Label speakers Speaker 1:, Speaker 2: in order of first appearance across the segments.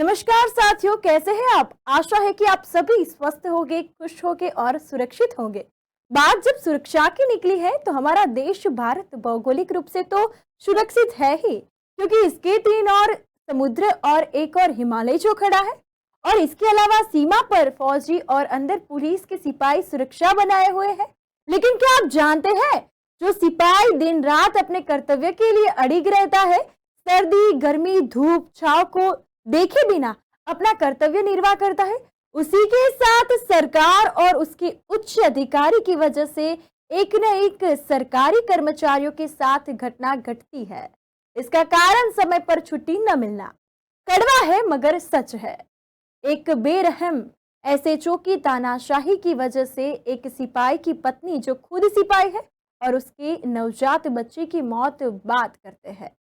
Speaker 1: नमस्कार साथियों, कैसे हैं आप। आशा है कि आप सभी स्वस्थ होंगे, खुश होंगे और सुरक्षित होंगे। बात जब सुरक्षा की निकली है तो हमारा देश भारत भौगोलिक रूप से तो सुरक्षित है ही, क्योंकि इसके 3 और समुद्र और एक और हिमालय जो खड़ा है, और इसके अलावा सीमा पर फौजी और अंदर पुलिस के सिपाही सुरक्षा बनाए हुए हैं। लेकिन क्या आप जानते हैं, जो सिपाही दिन रात अपने कर्तव्य के लिए अड़िग रहता है, सर्दी गर्मी धूप छाव को देखे बिना अपना कर्तव्य निर्वाह करता है, उसी के साथ सरकार और उसके उच्च अधिकारी की वजह से एक न एक सरकारी कर्मचारियों के साथ घटना घटती है। इसका कारण समय पर छुट्टी न मिलना। कड़वा है मगर सच है। एक बेरहम एसएचओ की तानाशाही की वजह से एक सिपाही की पत्नी, जो खुद सिपाही है, और उसके नवजात बच्चे की मौत बात करते हैं।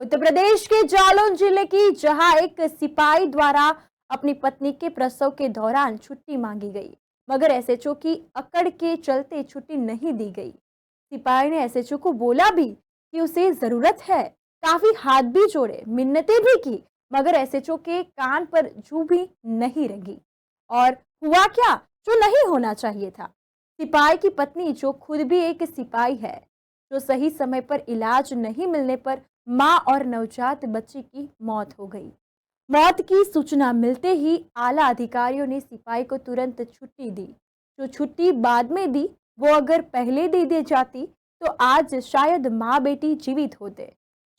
Speaker 1: उत्तर प्रदेश के जालौन जिले की, जहां एक सिपाही द्वारा अपनी पत्नी के प्रसव के दौरान छुट्टी मांगी गई, मगर एसएचओ की अकड़ के चलते छुट्टी नहीं दी गई। सिपाही ने एसएचओ को बोला भी कि उसे जरूरत है, काफी हाथ भी जोड़े, मिन्नतें भी की, मगर एसएचओ के कान पर जू भी नहीं रंगी। और हुआ क्या, जो नहीं होना चाहिए था। सिपाही की पत्नी, जो खुद भी एक सिपाही है, जो सही समय पर इलाज नहीं मिलने पर मां और नवजात बच्चे की मौत हो गई। मौत की सूचना मिलते ही आला अधिकारियों ने सिपाही को तुरंत छुट्टी दी। जो छुट्टी बाद में दी, वो अगर पहले दे दी जाती तो आज शायद माँ बेटी जीवित होते।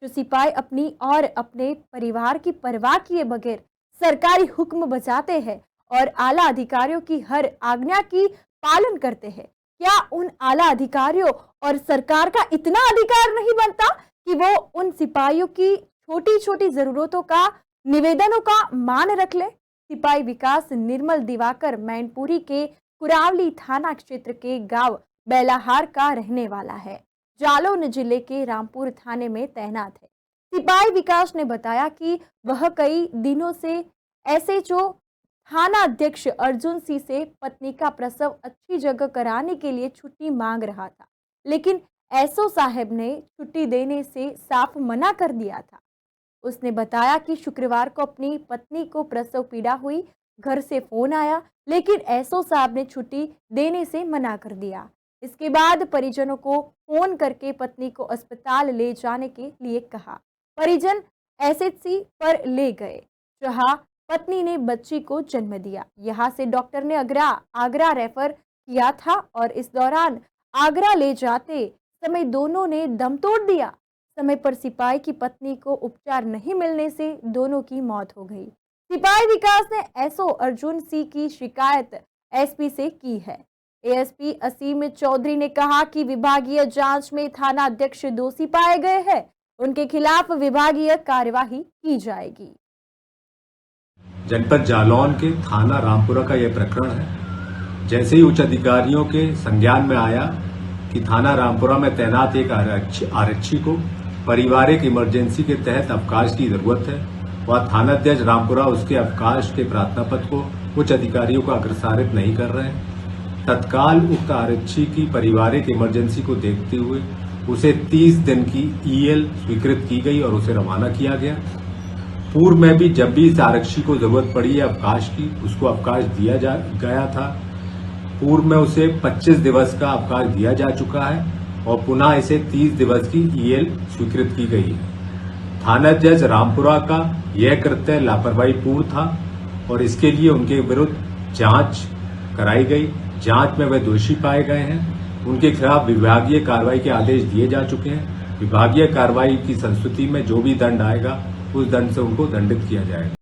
Speaker 1: जो सिपाही अपनी और अपने परिवार की परवाह किए बगैर सरकारी हुक्म बजाते हैं और आला अधिकारियों की हर आज्ञा की पालन करते हैं, क्या उन आला अधिकारियों और सरकार का इतना अधिकार नहीं बनता कि वो उन सिपाहियों की छोटी छोटी जरूरतों का, निवेदनों का मान रख ले। सिपाही विकास निर्मल दिवाकर मैनपुरी के कुरावली थाना क्षेत्र के गांव बेलाहार का रहने वाला है। जालौन जिले के रामपुर थाने में तैनात है। सिपाही विकास ने बताया कि वह कई दिनों से एसएचओ थाना अध्यक्ष अर्जुन सिंह से पत्नी का प्रसव अच्छी जगह कराने के लिए छुट्टी मांग रहा था, लेकिन एसओ साहब ने छुट्टी देने से साफ मना कर दिया था। उसने बताया कि शुक्रवार को अपनी पत्नी को प्रसव पीड़ा हुई, घर से फोन आया, लेकिन एसओ साहब ने छुट्टी देने से मना कर दिया। इसके बाद परिजनों को फोन करके पत्नी को अस्पताल ले जाने के लिए कहा। परिजन एसएचसी पर ले गए, जहां पत्नी ने बच्ची को जन्म दिया। यहां से डॉक्टर ने आगरा रेफर किया था, और इस दौरान आगरा ले जाते समय दोनों ने दम तोड़ दिया। समय पर सिपाही की पत्नी को उपचार नहीं मिलने से दोनों की मौत हो गई। सिपाही विकास ने एसओ अर्जुन सिंह की शिकायत एसपी से की है। एएसपी असीम चौधरी ने कहा कि विभागीय जांच में थाना अध्यक्ष दोषी पाए गए हैं, उनके खिलाफ विभागीय कार्यवाही की जाएगी।
Speaker 2: जनपद जालौन के थाना रामपुरा का यह प्रकरण है। जैसे ही उच्च अधिकारियों के संज्ञान में आया कि थाना रामपुरा में तैनात एक आरक्षी को पारिवारिक इमरजेंसी के तहत अवकाश की जरूरत है, वह थानाध्यक्ष रामपुरा उसके अवकाश के प्रार्थना पत्र को उच्च अधिकारियों को अग्रसारित नहीं कर रहे हैं। तत्काल उक्त आरक्षी की पारिवारिक इमरजेंसी को देखते हुए उसे 30 दिन की ईएल स्वीकृत की गई और उसे रवाना किया गया। पूर्व में भी जब भी इस आरक्षी को जरूरत पड़ी है अवकाश की, उसको अवकाश दिया गया था। पूर्व में उसे 25 दिवस का अवकाश दिया जा चुका है और पुनः इसे 30 दिवस की ईएल स्वीकृत की गई है। थानाध्यक्ष रामपुरा का यह कृत्य लापरवाही पूर्ण था और इसके लिए उनके विरुद्ध जांच कराई गई। जांच में वे दोषी पाए गए हैं। उनके खिलाफ विभागीय कार्रवाई के आदेश दिए जा चुके हैं। विभागीय कार्रवाई की संस्तुति में जो भी दंड आएगा, उस दंड से उनको दंडित किया जाएगा।